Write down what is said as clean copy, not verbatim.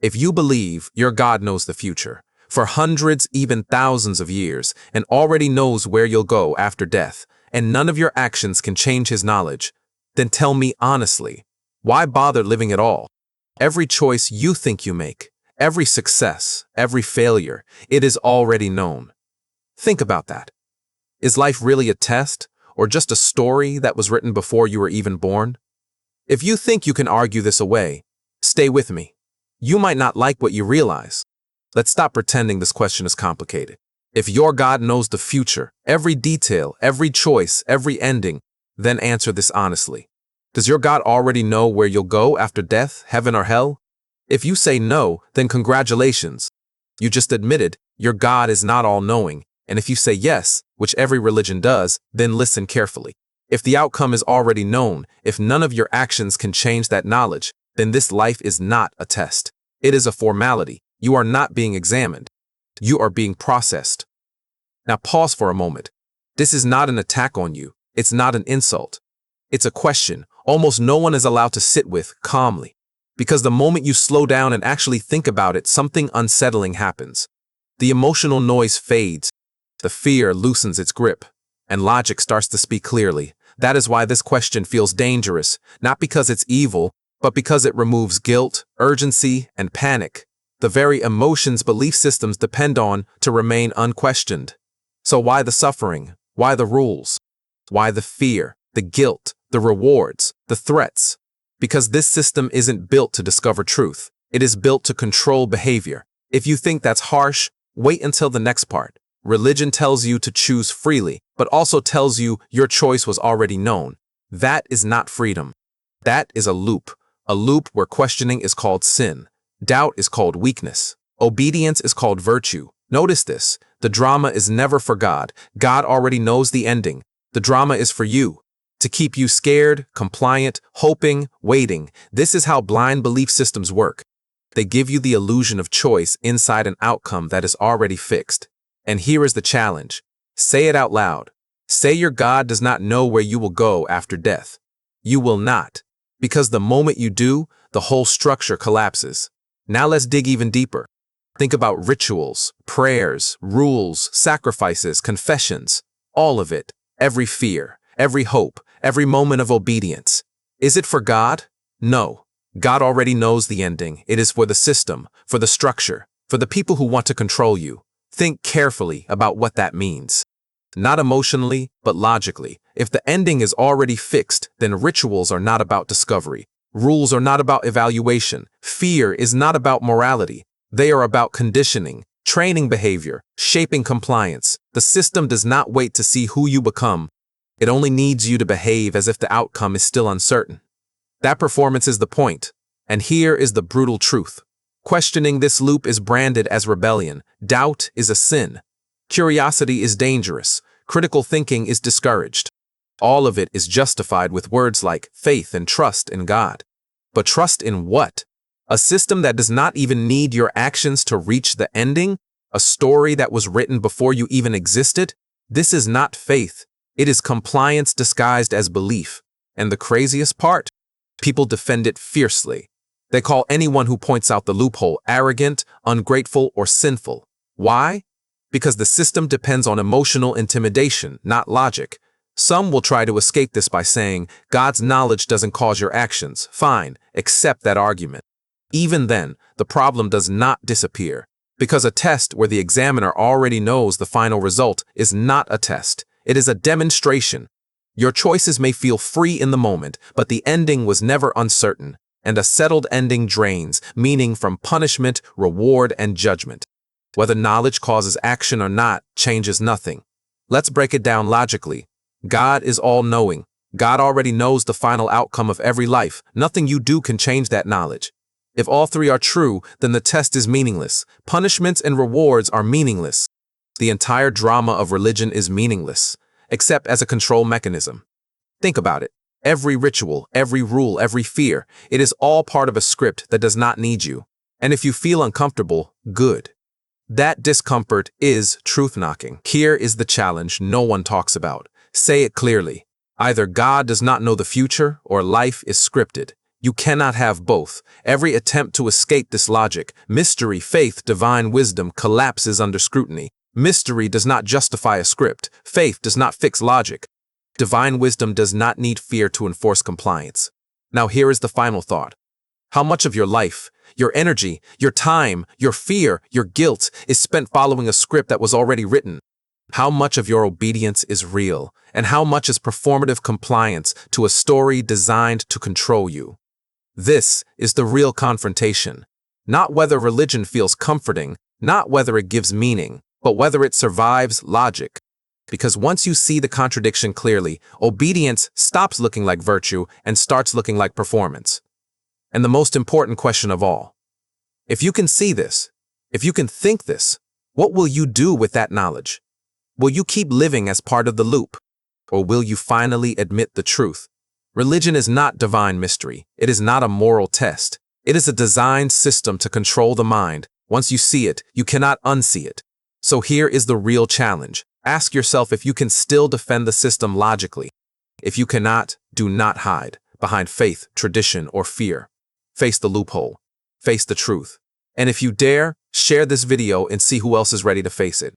If you believe your God knows the future, for hundreds, even thousands of years, and already knows where you'll go after death, and none of your actions can change his knowledge, then tell me honestly, why bother living at all? Every choice you think you make, every success, every failure, it is already known. Think about that. Is life really a test, or just a story that was written before you were even born? If you think you can argue this away, stay with me. You might not like what you realize. Let's stop pretending this question is complicated. If your God knows the future, every detail, every choice, every ending, then answer this honestly. Does your God already know where you'll go after death, heaven or hell? If you say no, then congratulations. You just admitted your God is not all-knowing, and if you say yes, which every religion does, then listen carefully. If the outcome is already known, if none of your actions can change that knowledge, then this life is not a test. It is a formality. You are not being examined. You are being processed. Now pause for a moment. This is not an attack on you. It's not an insult. It's a question almost no one is allowed to sit with calmly. Because the moment you slow down and actually think about it, something unsettling happens. The emotional noise fades. The fear loosens its grip, and logic starts to speak clearly. That is why this question feels dangerous, not because it's evil, but because it removes guilt, urgency, and panic, the very emotions belief systems depend on to remain unquestioned. So why the suffering? Why the rules? Why the fear, the guilt, the rewards, the threats? Because this system isn't built to discover truth. It is built to control behavior. If you think that's harsh, wait until the next part. Religion tells you to choose freely, but also tells you your choice was already known. That is not freedom. That is a loop where questioning is called sin. Doubt is called weakness. Obedience is called virtue. Notice this. The drama is never for God. God already knows the ending. The drama is for you. To keep you scared, compliant, hoping, waiting. This is how blind belief systems work. They give you the illusion of choice inside an outcome that is already fixed. And here is the challenge. Say it out loud. Say your God does not know where you will go after death. You will not. Because the moment you do, the whole structure collapses. Now let's dig even deeper. Think about rituals, prayers, rules, sacrifices, confessions. All of it. Every fear, every hope, every moment of obedience. Is it for God? No. God already knows the ending. It is for the system, for the structure, for the people who want to control you. Think carefully about what that means. Not emotionally, but logically. If the ending is already fixed, then rituals are not about discovery. Rules are not about evaluation. Fear is not about morality. They are about conditioning, training behavior, shaping compliance. The system does not wait to see who you become. It only needs you to behave as if the outcome is still uncertain. That performance is the point. And here is the brutal truth. Questioning this loop is branded as rebellion. Doubt is a sin. Curiosity is dangerous. Critical thinking is discouraged. All of it is justified with words like faith and trust in God. But trust in what? A system that does not even need your actions to reach the ending? A story that was written before you even existed? This is not faith. It is compliance disguised as belief. And the craziest part? People defend it fiercely. They call anyone who points out the loophole arrogant, ungrateful, or sinful. Why? Because the system depends on emotional intimidation, not logic. Some will try to escape this by saying, God's knowledge doesn't cause your actions. Fine, accept that argument. Even then, the problem does not disappear. Because a test where the examiner already knows the final result is not a test. It is a demonstration. Your choices may feel free in the moment, but the ending was never uncertain. And a settled ending drains meaning from punishment, reward, and judgment. Whether knowledge causes action or not changes nothing. Let's break it down logically. God is all-knowing. God already knows the final outcome of every life. Nothing you do can change that knowledge. If all three are true, then the test is meaningless. Punishments and rewards are meaningless. The entire drama of religion is meaningless, except as a control mechanism. Think about it. Every ritual, every rule, every fear, it is all part of a script that does not need you. And if you feel uncomfortable, good. That discomfort is truth-knocking. Here is the challenge no one talks about. Say it clearly. Either God does not know the future or life is scripted. You cannot have both. Every attempt to escape this logic, mystery, faith, divine wisdom, collapses under scrutiny. Mystery does not justify a script. Faith does not fix logic. Divine wisdom does not need fear to enforce compliance. Now here is the final thought. How much of your life, your energy, your time, your fear, your guilt is spent following a script that was already written? How much of your obedience is real, and how much is performative compliance to a story designed to control you? This is the real confrontation. Not whether religion feels comforting, not whether it gives meaning, but whether it survives logic. Because once you see the contradiction clearly, obedience stops looking like virtue and starts looking like performance. And the most important question of all, if you can see this, if you can think this, what will you do with that knowledge? Will you keep living as part of the loop? Or will you finally admit the truth? Religion is not divine mystery. It is not a moral test. It is a designed system to control the mind. Once you see it, you cannot unsee it. So here is the real challenge. Ask yourself if you can still defend the system logically. If you cannot, do not hide behind faith, tradition, or fear. Face the loophole. Face the truth. And if you dare, share this video and see who else is ready to face it.